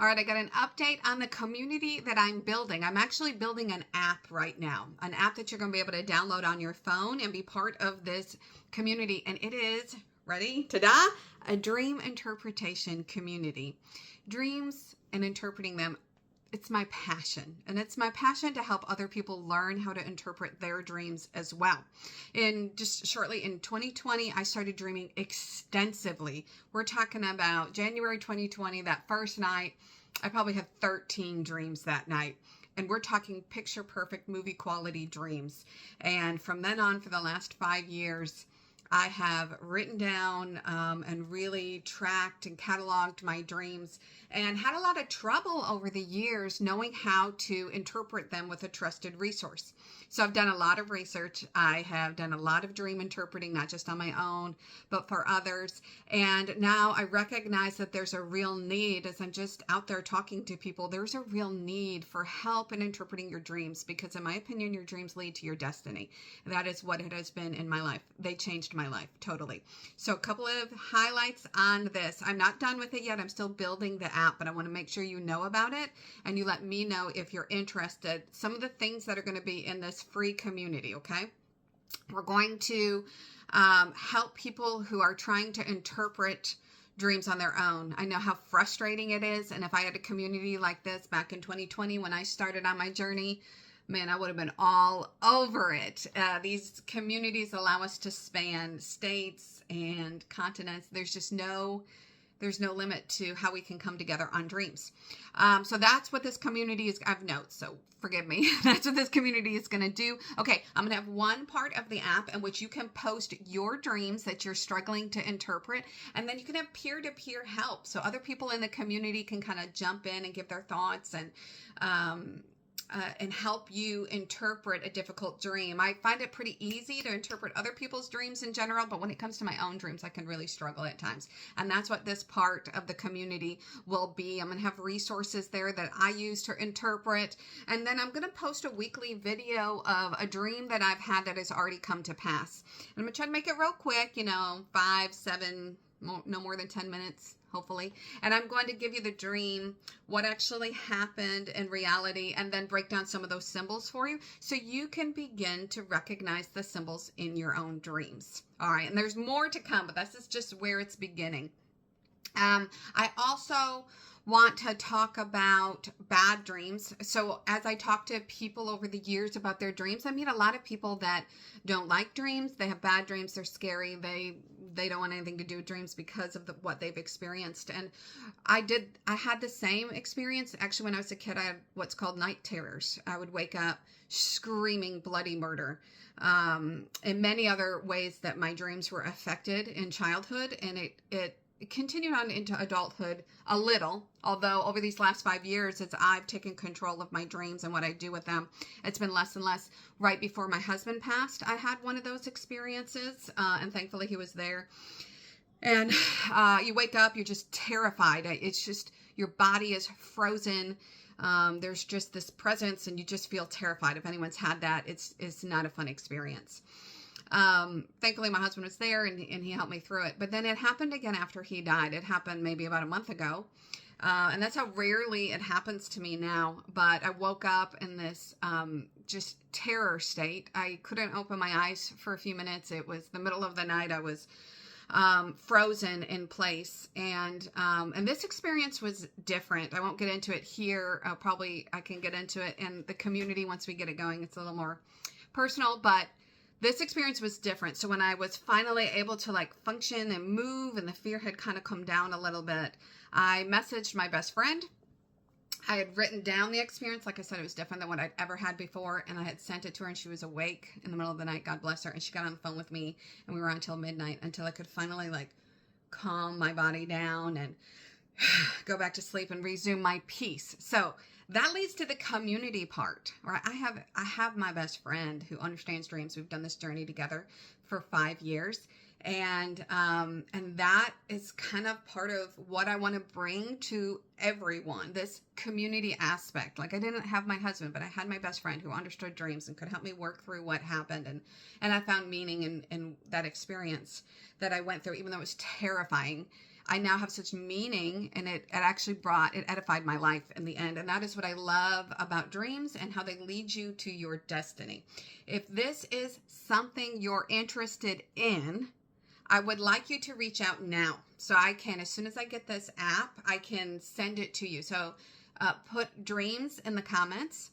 All right, I got an update on the community that I'm building. I'm actually building an app right now, an app that you're going to be able to download on your phone and be part of this community. And it is, ready? Ta-da! A dream interpretation community. Dreams and interpreting them, it's my passion. And it's my passion to help other people learn how to interpret their dreams as well. And just shortly in 2020, I started dreaming extensively. We're talking about January 2020, that first night. I probably had 13 dreams that night. And we're talking picture perfect movie quality dreams. And from then on, for the last 5 years, I have written down and really tracked and cataloged my dreams and had a lot of trouble over the years knowing how to interpret them with a trusted resource. So I've done a lot of research. I have done a lot of dream interpreting, not just on my own, but for others. And now I recognize that there's a real need, as I'm just out there talking to people, there's a real need for help in interpreting your dreams, because in my opinion, your dreams lead to your destiny. That is what it has been in my life. They changed my life totally. So a couple of highlights on this. I'm not done with it yet. I'm still building the app, but I want to make sure you know about it and you let me know if you're interested. Some of the things that are going to be in this free community, okay? We're going to help people who are trying to interpret dreams on their own. I know how frustrating it is, and if I had a community like this back in 2020 when I started on my journey, man, I would have been all over it. These communities allow us to span states and continents. There's no limit to how we can come together on dreams. So that's what this community is. I have notes, so forgive me. That's what this community is going to do. Okay, I'm going to have one part of the app in which you can post your dreams that you're struggling to interpret, and then you can have peer-to-peer help. So other people in the community can kind of jump in and give their thoughts and help you interpret a difficult dream. I find it pretty easy to interpret other people's dreams in general, but when it comes to my own dreams, I can really struggle at times. And that's what this part of the community will be. I'm going to have resources there that I use to interpret. And then I'm going to post a weekly video of a dream that I've had that has already come to pass. And I'm going to try to make it real quick, 5, 7, no more than 10 minutes. Hopefully. And I'm going to give you the dream, what actually happened in reality, and then break down some of those symbols for you so you can begin to recognize the symbols in your own dreams. All right. And there's more to come, but this is just where it's beginning. I also want to talk about bad dreams. So as I talk to people over the years about their dreams, I meet a lot of people that don't like dreams. They have bad dreams. They're scary. They don't want anything to do with dreams because of what they've experienced. And I had the same experience. Actually, when I was a kid, I had what's called night terrors. I would wake up screaming bloody murder. And many other ways that my dreams were affected in childhood. And it continued on into adulthood a little, although over these last 5 years, as I've taken control of my dreams and what I do with them, it's been less and less. Right before my husband passed, I had one of those experiences, and thankfully he was there. And you wake up, you're just terrified. It's just, your body is frozen. There's just this presence, and you just feel terrified. If anyone's had that, it's not a fun experience. Thankfully my husband was there and he helped me through it. But then it happened again after he died. It happened maybe about a month ago. And that's how rarely it happens to me now. But I woke up in this, just terror state. I couldn't open my eyes for a few minutes. It was the middle of the night. I was, frozen in place. And this experience was different. I won't get into it here. I can get into it in the community once we get it going. It's a little more personal, but this experience was different. So when I was finally able to function and move, and the fear had kind of come down a little bit, I messaged my best friend. I had written down the experience. Like I said, it was different than what I'd ever had before. And I had sent it to her, and she was awake in the middle of the night. God bless her. And she got on the phone with me, and we were on until midnight until I could finally calm my body down and go back to sleep and resume my peace. So that leads to the community part, right? I have my best friend who understands dreams. We've done this journey together for 5 years. And that is kind of part of what I want to bring to everyone, this community aspect. I didn't have my husband, but I had my best friend who understood dreams and could help me work through what happened. And I found meaning in that experience that I went through, even though it was terrifying. I now have such meaning, and it edified my life in the end. And that is what I love about dreams and how they lead you to your destiny. If this is something you're interested in, I would like you to reach out now. So I can, as soon as I get this app, I can send it to you. So put dreams in the comments.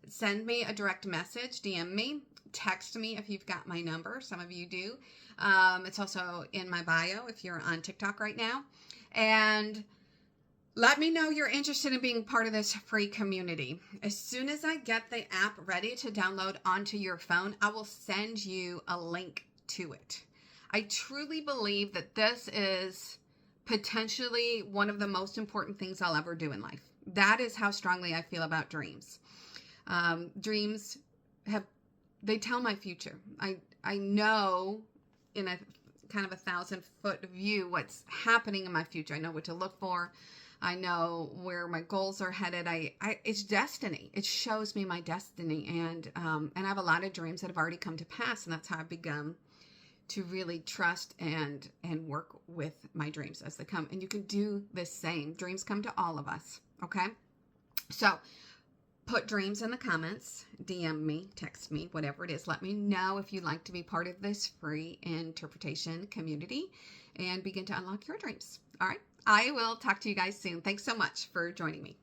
Send me a direct message, DM me, text me if you've got my number. Some of you do. It's also in my bio if you're on TikTok right now. And let me know you're interested in being part of this free community. As soon as I get the app ready to download onto your phone, I will send you a link to it. I truly believe that this is potentially one of the most important things I'll ever do in life. That is how strongly I feel about dreams. Dreams they tell my future. I know in a kind of 1,000-foot view what's happening in my future. I know what to look for. I know where my goals are headed. It's destiny. It shows me my destiny, and I have a lot of dreams that have already come to pass, and that's how I've begun to really trust and work with my dreams as they come. And you can do the same. Dreams come to all of us. Okay, so put dreams in the comments, DM me, text me, whatever it is. Let me know if you'd like to be part of this free interpretation community and begin to unlock your dreams. All right. I will talk to you guys soon. Thanks so much for joining me.